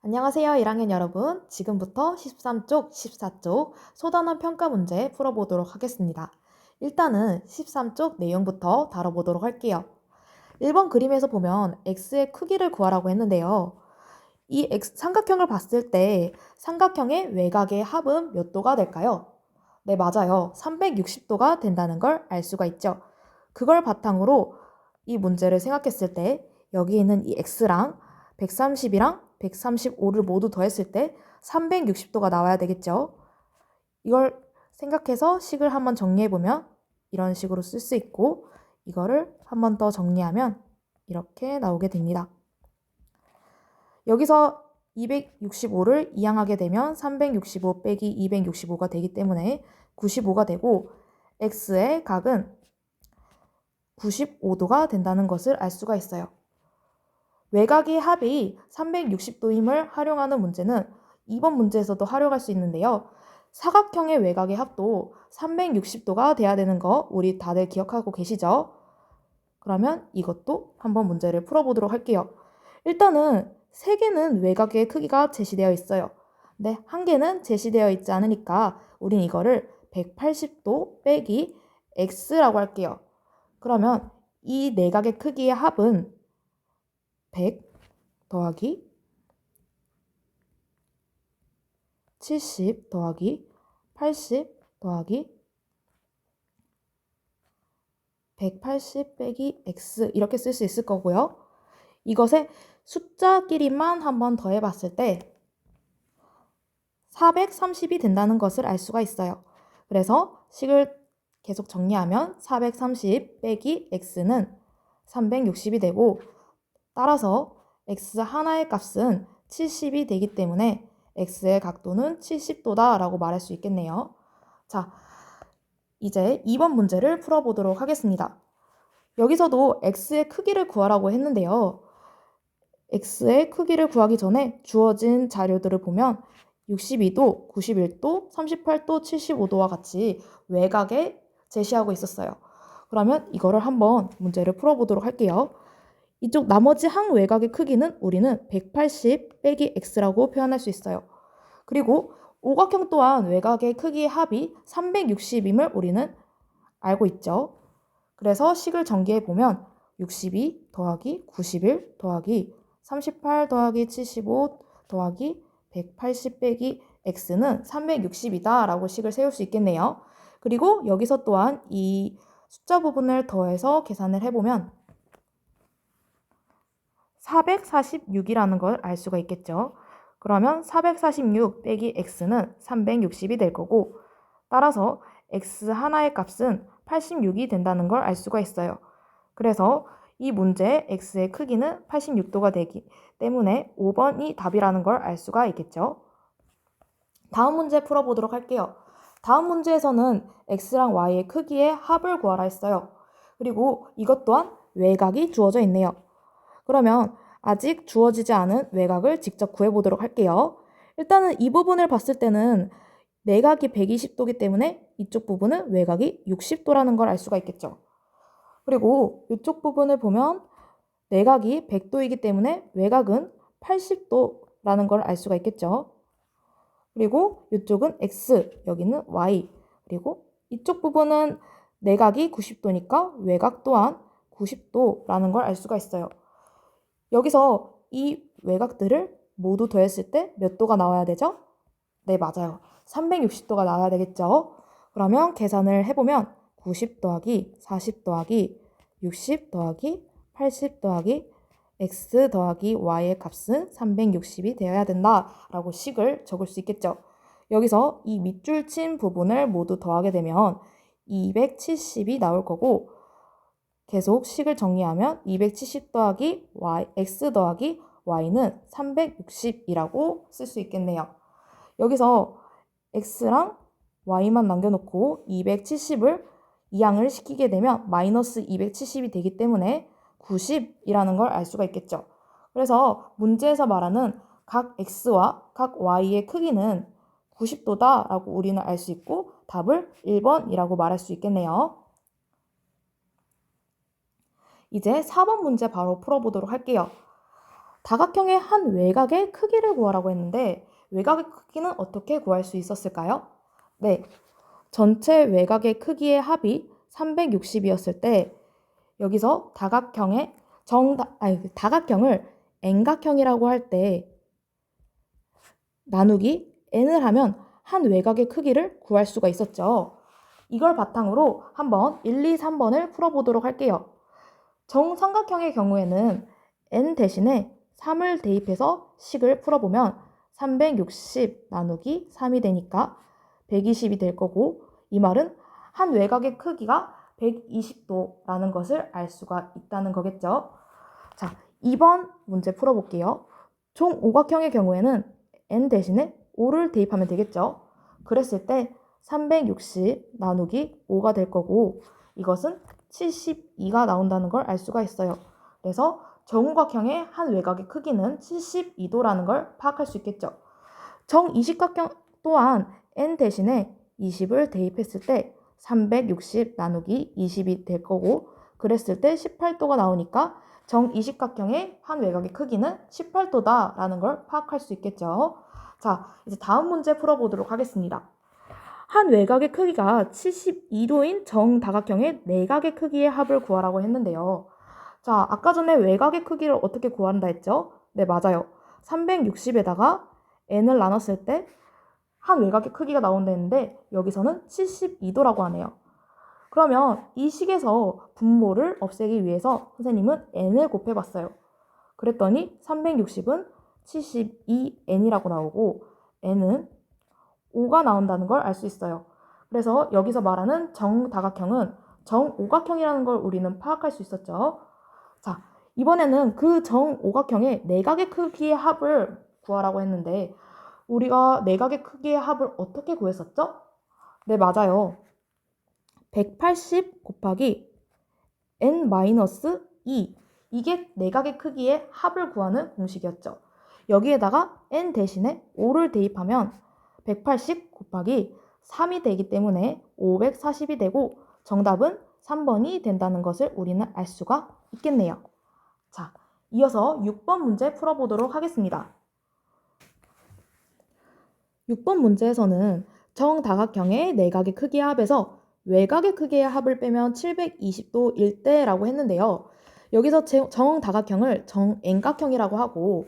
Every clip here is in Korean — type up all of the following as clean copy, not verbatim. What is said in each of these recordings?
안녕하세요, 1학년 여러분. 지금부터 13쪽, 14쪽 소단원 평가 문제 풀어보도록 하겠습니다. 일단은 13쪽 내용부터 다뤄보도록 할게요. 1번 그림에서 보면 x의 크기를 구하라고 했는데요. 이 삼각형을 봤을 때 삼각형의 외곽의 합은 몇 도가 될까요? 네, 맞아요. 360도가 된다는 걸 알 수가 있죠. 그걸 바탕으로 이 문제를 생각했을 때 여기 있는 이 x랑 130이랑 135를 모두 더했을 때 360도가 나와야 되겠죠. 이걸 생각해서 식을 한번 정리해보면 이런 식으로 쓸 수 있고, 이거를 한번 더 정리하면 이렇게 나오게 됩니다. 여기서 265를 이항하게 되면 365 빼기 265가 되기 때문에 95가 되고, x의 각은 95도가 된다는 것을 알 수가 있어요. 외곽의 합이 360도임을 활용하는 문제는 2번 문제에서도 활용할 수 있는데요. 사각형의 외곽의 합도 360도가 돼야 되는 거 우리 다들 기억하고 계시죠? 그러면 이것도 한번 문제를 풀어보도록 할게요. 일단은 3개는 외곽의 크기가 제시되어 있어요. 근데 1개는 제시되어 있지 않으니까 우린 이거를 180도 빼기 x라고 할게요. 그러면 이 내각의 크기의 합은 100 더하기 70 더하기 80 더하기 180 빼기 x 이렇게 쓸 수 있을 거고요. 이것에 숫자끼리만 한번 더해봤을 때 430이 된다는 것을 알 수가 있어요. 그래서 식을 계속 정리하면 430 빼기 x는 360이 되고, 따라서 x 하나의 값은 70이 되기 때문에 x의 각도는 70도다 라고 말할 수 있겠네요. 자, 이제 2번 문제를 풀어보도록 하겠습니다. 여기서도 x의 크기를 구하라고 했는데요. x의 크기를 구하기 전에 주어진 자료들을 보면 62도, 91도, 38도, 75도와 같이 외곽에 제시하고 있었어요. 그러면 이거를 한번 문제를 풀어보도록 할게요. 이쪽 나머지 한 외곽의 크기는 우리는 180 빼기 x라고 표현할 수 있어요. 그리고 오각형 또한 외곽의 크기의 합이 360임을 우리는 알고 있죠. 그래서 식을 전개해보면 62 더하기 91 더하기 38 더하기 75 더하기 180 빼기 x는 360이다 라고 식을 세울 수 있겠네요. 그리고 여기서 또한 이 숫자 부분을 더해서 계산을 해보면 446이라는 걸 알 수가 있겠죠. 그러면 446 빼기 x는 360이 될 거고, 따라서 x 하나의 값은 86이 된다는 걸 알 수가 있어요. 그래서 이 문제의 x의 크기는 86도가 되기 때문에 5번이 답이라는 걸 알 수가 있겠죠. 다음 문제 풀어보도록 할게요. 다음 문제에서는 x랑 y의 크기의 합을 구하라 했어요. 그리고 이것 또한 외곽이 주어져 있네요. 그러면 아직 주어지지 않은 외곽을 직접 구해보도록 할게요. 일단은 이 부분을 봤을 때는 내각이 120도이기 때문에 이쪽 부분은 외곽이 60도라는 걸 알 수가 있겠죠. 그리고 이쪽 부분을 보면 내각이 100도이기 때문에 외곽은 80도라는 걸 알 수가 있겠죠. 그리고 이쪽은 x, 여기는 y, 그리고 이쪽 부분은 내각이 90도니까 외곽 또한 90도라는 걸 알 수가 있어요. 여기서 이 외곽들을 모두 더했을 때 몇 도가 나와야 되죠? 네, 맞아요. 360도가 나와야 되겠죠? 그러면 계산을 해보면 90 더하기 40 더하기 60 더하기 80 더하기 x 더하기 y의 값은 360이 되어야 된다라고 식을 적을 수 있겠죠. 여기서 이 밑줄 친 부분을 모두 더하게 되면 270이 나올 거고, 계속 식을 정리하면 270 더하기 y, x 더하기 y는 360이라고 쓸 수 있겠네요. 여기서 x랑 y만 남겨놓고 270을 이항을 시키게 되면 마이너스 270이 되기 때문에 90이라는 걸 알 수가 있겠죠. 그래서 문제에서 말하는 각 x와 각 y의 크기는 90도다 라고 우리는 알 수 있고, 답을 1번이라고 말할 수 있겠네요. 이제 4번 문제 바로 풀어보도록 할게요. 다각형의 한 외곽의 크기를 구하라고 했는데 외곽의 크기는 어떻게 구할 수 있었을까요? 네, 전체 외곽의 크기의 합이 360이었을 때 여기서 다각형을 n각형이라고 할 때 나누기 n을 하면 한 외곽의 크기를 구할 수가 있었죠. 이걸 바탕으로 한번 1, 2, 3번을 풀어보도록 할게요. 정삼각형의 경우에는 n 대신에 3을 대입해서 식을 풀어보면 360 나누기 3이 되니까 120이 될 거고, 이 말은 한 외곽의 크기가 120도라는 것을 알 수가 있다는 거겠죠. 자, 2번 문제 풀어볼게요. 종오각형의 경우에는 n 대신에 5를 대입하면 되겠죠. 그랬을 때 360 나누기 5가 될 거고, 이것은 72가 나온다는 걸 알 수가 있어요. 그래서 정오각형의 한 외곽의 크기는 72도라는 걸 파악할 수 있겠죠. 정이식각형 또한 n 대신에 20을 대입했을 때 360 나누기 20이 될 거고, 그랬을 때 18도가 나오니까 정이식각형의 한 외곽의 크기는 18도다라는 걸 파악할 수 있겠죠. 자, 이제 다음 문제 풀어보도록 하겠습니다. 한 외곽의 크기가 72도인 정다각형의 내각의 크기의 합을 구하라고 했는데요. 자, 아까 전에 외곽의 크기를 어떻게 구한다 했죠? 네, 맞아요. 360에다가 n을 나눴을 때 한 외곽의 크기가 나온다 했는데 여기서는 72도라고 하네요. 그러면 이 식에서 분모를 없애기 위해서 선생님은 n을 곱해봤어요. 그랬더니 360은 72n이라고 나오고 n은 5가 나온다는 걸 알 수 있어요. 그래서 여기서 말하는 정다각형은 정오각형이라는 걸 우리는 파악할 수 있었죠. 자, 이번에는 그 정오각형의 내각의 크기의 합을 구하라고 했는데 우리가 내각의 크기의 합을 어떻게 구했었죠? 네, 맞아요. 180 곱하기 n-2 이게 내각의 크기의 합을 구하는 공식이었죠. 여기에다가 n 대신에 5를 대입하면 180 곱하기 3이 되기 때문에 540이 되고 정답은 3번이 된다는 것을 우리는 알 수가 있겠네요. 자, 이어서 6번 문제 풀어보도록 하겠습니다. 6번 문제에서는 정다각형의 내각의 크기의 합에서 외곽의 크기의 합을 빼면 720도일 때라고 했는데요. 여기서 정다각형을 정n각형이라고 하고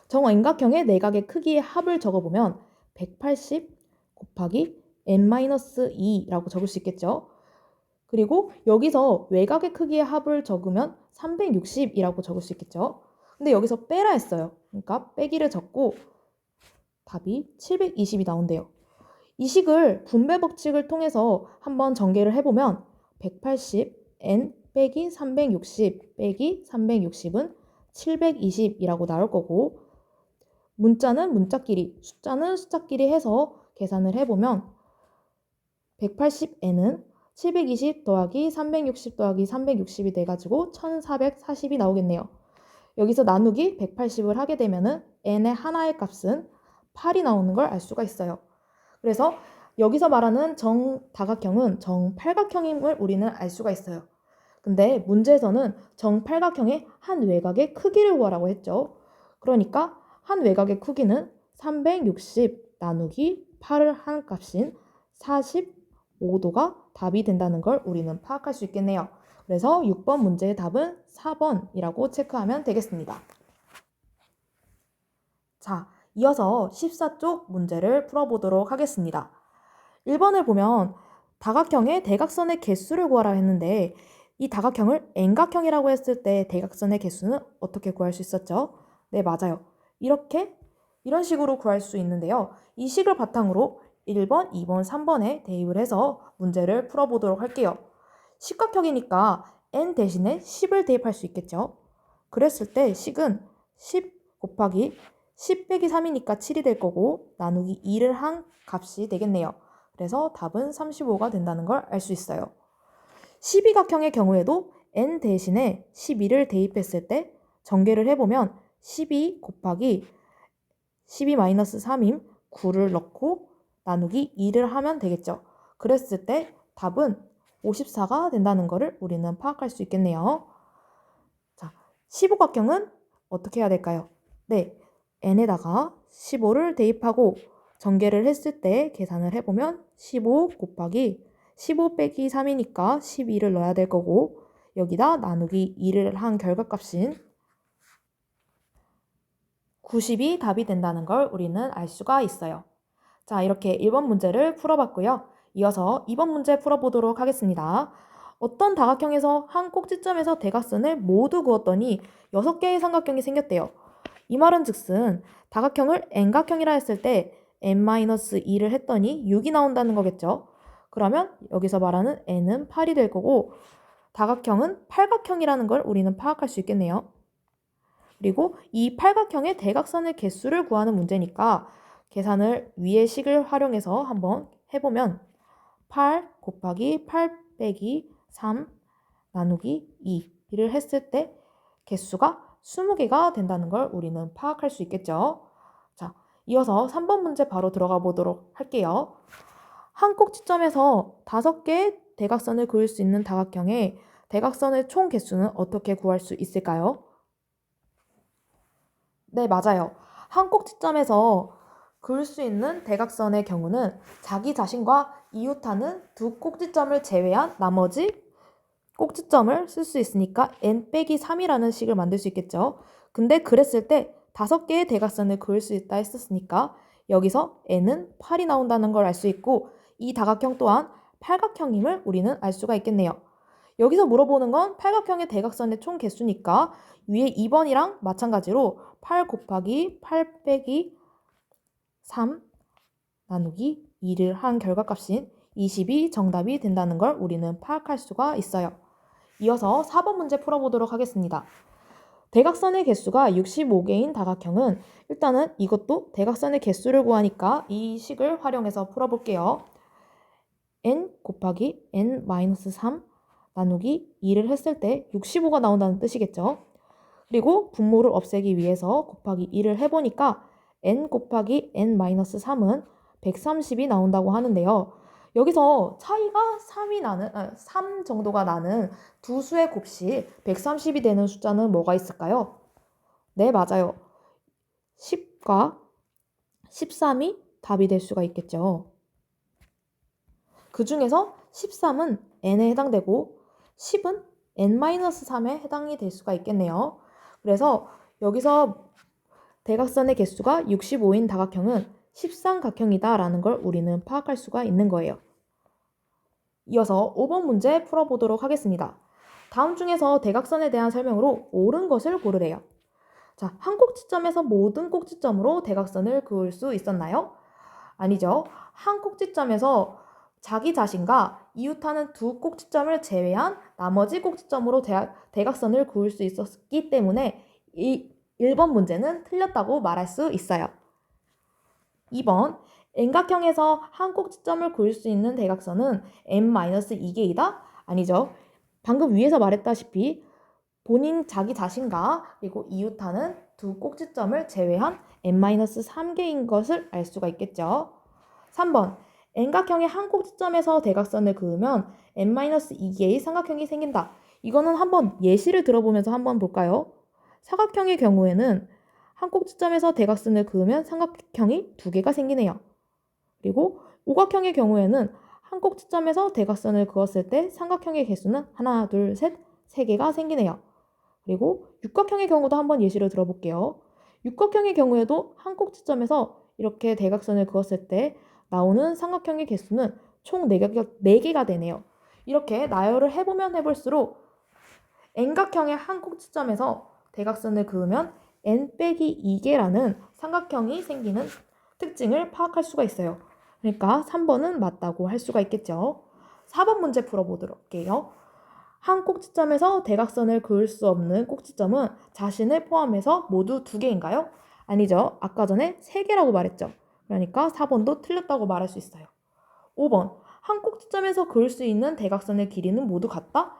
정n각형의 내각의 크기의 합을 적어보면 180 곱하기 n-2라고 적을 수 있겠죠. 그리고 여기서 외곽의 크기의 합을 적으면 360이라고 적을 수 있겠죠. 근데 여기서 빼라 했어요. 그러니까 빼기를 적고 답이 720이 나온대요. 이 식을 분배 법칙을 통해서 한번 전개를 해보면 180 n 빼기 360 빼기 360은 720이라고 나올 거고 문자는 문자끼리, 숫자는 숫자끼리 해서 계산을 해보면 180n은 720 더하기 360 더하기 360이 돼가지고 1440이 나오겠네요. 여기서 나누기 180을 하게 되면은 n의 하나의 값은 8이 나오는 걸 알 수가 있어요. 그래서 여기서 말하는 정다각형은 정팔각형임을 우리는 알 수가 있어요. 근데 문제에서는 정팔각형의 한 외곽의 크기를 구하라고 했죠. 그러니까 한 외곽의 크기는 360 나누기 8을 한 값인 45도가 답이 된다는 걸 우리는 파악할 수 있겠네요. 그래서 6번 문제의 답은 4번이라고 체크하면 되겠습니다. 자, 이어서 14쪽 문제를 풀어보도록 하겠습니다. 1번을 보면 다각형의 대각선의 개수를 구하라 했는데 이 다각형을 n각형이라고 했을 때 대각선의 개수는 어떻게 구할 수 있었죠? 네, 맞아요. 이런 식으로 구할 수 있는데요. 이 식을 바탕으로 1번, 2번, 3번에 대입을 해서 문제를 풀어보도록 할게요. 십각형이니까 n 대신에 10을 대입할 수 있겠죠. 그랬을 때 식은 10 곱하기 10 빼기 3이니까 7이 될 거고 나누기 2를 한 값이 되겠네요. 그래서 답은 35가 된다는 걸 알 수 있어요. 12각형의 경우에도 n 대신에 12를 대입했을 때 전개를 해보면 12 곱하기 12-3인 9를 넣고 나누기 2를 하면 되겠죠. 그랬을 때 답은 54가 된다는 것을 우리는 파악할 수 있겠네요. 자, 15각형은 어떻게 해야 될까요? 네, n에다가 15를 대입하고 전개를 했을 때 계산을 해보면 15 곱하기 15 빼기 3이니까 12를 넣어야 될 거고 여기다 나누기 2를 한 결과값인 90이 답이 된다는 걸 우리는 알 수가 있어요. 자, 이렇게 1번 문제를 풀어봤고요. 이어서 2번 문제 풀어보도록 하겠습니다. 어떤 다각형에서 한 꼭지점에서 대각선을 모두 그었더니 6개의 삼각형이 생겼대요. 이 말은 즉슨 다각형을 n각형이라 했을 때 n-2를 했더니 6이 나온다는 거겠죠. 그러면 여기서 말하는 n은 8이 될 거고 다각형은 팔각형이라는 걸 우리는 파악할 수 있겠네요. 그리고 이 팔각형의 대각선의 개수를 구하는 문제니까 계산을 위의 식을 활용해서 한번 해보면 8 곱하기 8 빼기 3 나누기 2를 했을 때 개수가 20개가 된다는 걸 우리는 파악할 수 있겠죠. 자, 이어서 3번 문제 바로 들어가 보도록 할게요. 한 꼭지점에서 5개의 대각선을 그을 수 있는 다각형의 대각선의 총 개수는 어떻게 구할 수 있을까요? 네, 맞아요. 한 꼭지점에서 그을 수 있는 대각선의 경우는 자기 자신과 이웃하는 두 꼭지점을 제외한 나머지 꼭지점을 쓸 수 있으니까 n-3이라는 식을 만들 수 있겠죠. 근데 그랬을 때 5개의 대각선을 그을 수 있다 했었으니까 여기서 n은 8이 나온다는 걸 알 수 있고 이 다각형 또한 팔각형임을 우리는 알 수가 있겠네요. 여기서 물어보는 건 팔각형의 대각선의 총 개수니까 위에 2번이랑 마찬가지로 8 곱하기 8 빼기 3 나누기 2를 한 결과값인 20이 정답이 된다는 걸 우리는 파악할 수가 있어요. 이어서 4번 문제 풀어보도록 하겠습니다. 대각선의 개수가 65개인 다각형은 일단은 이것도 대각선의 개수를 구하니까 이 식을 활용해서 풀어볼게요. n 곱하기 n-3 나누기 2를 했을 때 65가 나온다는 뜻이겠죠. 그리고 분모를 없애기 위해서 곱하기 2를 해보니까 n 곱하기 n-3은 130이 나온다고 하는데요. 여기서 차이가 3 정도가 나는 두 수의 곱식 130이 되는 숫자는 뭐가 있을까요? 네, 맞아요. 10과 13이 답이 될 수가 있겠죠. 그 중에서 13은 n에 해당되고 10은 n-3에 해당이 될 수가 있겠네요. 그래서 여기서 대각선의 개수가 65인 다각형은 13각형이다 라는 걸 우리는 파악할 수가 있는 거예요. 이어서 5번 문제 풀어보도록 하겠습니다. 다음 중에서 대각선에 대한 설명으로 옳은 것을 고르래요. 자, 한 꼭지점에서 모든 꼭지점으로 대각선을 그을 수 있었나요? 아니죠. 한 꼭지점에서 자기 자신과 이웃하는 두 꼭지점을 제외한 나머지 꼭지점으로 대각선을 그을 수 있었기 때문에 이 1번 문제는 틀렸다고 말할 수 있어요. 2번 n각형에서 한 꼭지점을 그을 수 있는 대각선은 n-2개이다? 아니죠. 방금 위에서 말했다시피 본인 자기 자신과 그리고 이웃하는 두 꼭지점을 제외한 n-3개인 것을 알 수가 있겠죠. 3번 n각형의 한 꼭지점에서 대각선을 그으면 n-2개의 삼각형이 생긴다. 이거는 한번 예시를 들어보면서 한번 볼까요? 사각형의 경우에는 한 꼭지점에서 대각선을 그으면 삼각형이 2개가 생기네요. 그리고 오각형의 경우에는 한 꼭지점에서 대각선을 그었을 때 삼각형의 개수는 하나, 둘, 셋, 3개가 생기네요. 그리고 육각형의 경우도 한번 예시를 들어볼게요. 육각형의 경우에도 한 꼭지점에서 이렇게 대각선을 그었을 때 나오는 삼각형의 개수는 총 4개가 되네요. 이렇게 나열을 해보면 해볼수록 n각형의 한 꼭지점에서 대각선을 그으면 n-2개라는 삼각형이 생기는 특징을 파악할 수가 있어요. 그러니까 3번은 맞다고 할 수가 있겠죠. 4번 문제 풀어보도록 할게요. 한 꼭지점에서 대각선을 그을 수 없는 꼭지점은 자신을 포함해서 모두 2개인가요? 아니죠. 아까 전에 3개라고 말했죠. 그러니까 4번도 틀렸다고 말할 수 있어요. 5번. 한 꼭지점에서 그을 수 있는 대각선의 길이는 모두 같다?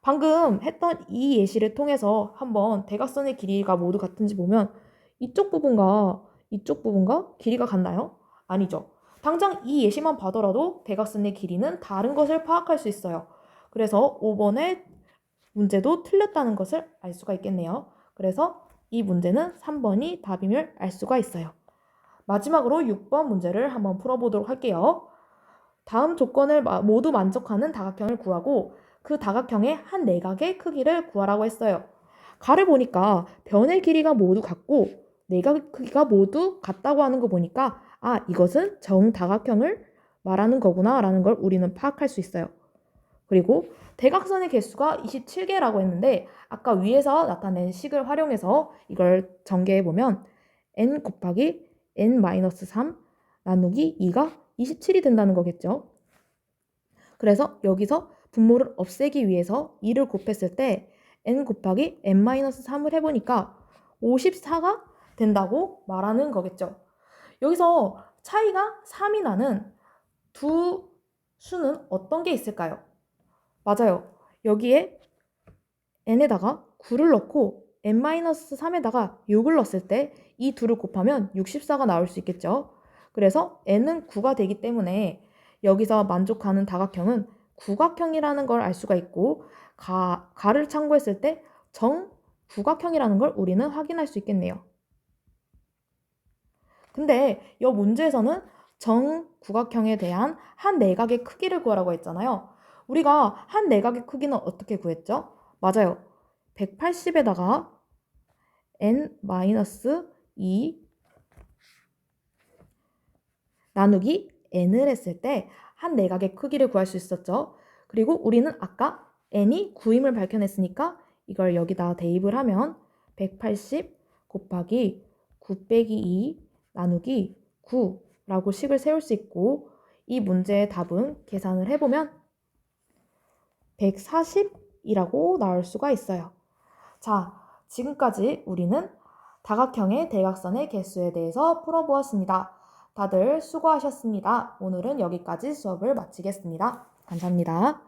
방금 했던 이 예시를 통해서 한번 대각선의 길이가 모두 같은지 보면 이쪽 부분과 길이가 같나요? 아니죠. 당장 이 예시만 봐더라도 대각선의 길이는 다른 것을 파악할 수 있어요. 그래서 5번의 문제도 틀렸다는 것을 알 수가 있겠네요. 그래서 이 문제는 3번이 답임을 알 수가 있어요. 마지막으로 6번 문제를 한번 풀어보도록 할게요. 다음 조건을 모두 만족하는 다각형을 구하고 그 다각형의 한 내각의 크기를 구하라고 했어요. 가를 보니까 변의 길이가 모두 같고 내각의 크기가 모두 같다고 하는 거 보니까 이것은 정다각형을 말하는 거구나 라는 걸 우리는 파악할 수 있어요. 그리고 대각선의 개수가 27개라고 했는데 아까 위에서 나타낸 식을 활용해서 이걸 전개해보면 n 곱하기 n-3 나누기 2가 27이 된다는 거겠죠. 그래서 여기서 분모를 없애기 위해서 2를 곱했을 때 n 곱하기 n-3을 해보니까 54가 된다고 말하는 거겠죠. 여기서 차이가 3이 나는 두 수는 어떤 게 있을까요? 맞아요. 여기에 n에다가 9를 넣고 n-3에다가 6을 넣었을 때 이 둘을 곱하면 64가 나올 수 있겠죠. 그래서 n은 9가 되기 때문에 여기서 만족하는 다각형은 구각형이라는 걸 알 수가 있고 가를 참고했을 때 정구각형이라는 걸 우리는 확인할 수 있겠네요. 근데 이 문제에서는 정구각형에 대한 한 내각의 크기를 구하라고 했잖아요. 우리가 한 내각의 크기는 어떻게 구했죠? 맞아요. 180에다가 n-2 나누기 n을 했을 때 한 내각의 크기를 구할 수 있었죠. 그리고 우리는 아까 n이 9임을 밝혀냈으니까 이걸 여기다 대입을 하면 180 곱하기 9 빼기 2 나누기 9라고 식을 세울 수 있고 이 문제의 답은 계산을 해보면 140이라고 나올 수가 있어요. 자, 지금까지 우리는 다각형의 대각선의 개수에 대해서 풀어보았습니다. 다들 수고하셨습니다. 오늘은 여기까지 수업을 마치겠습니다. 감사합니다.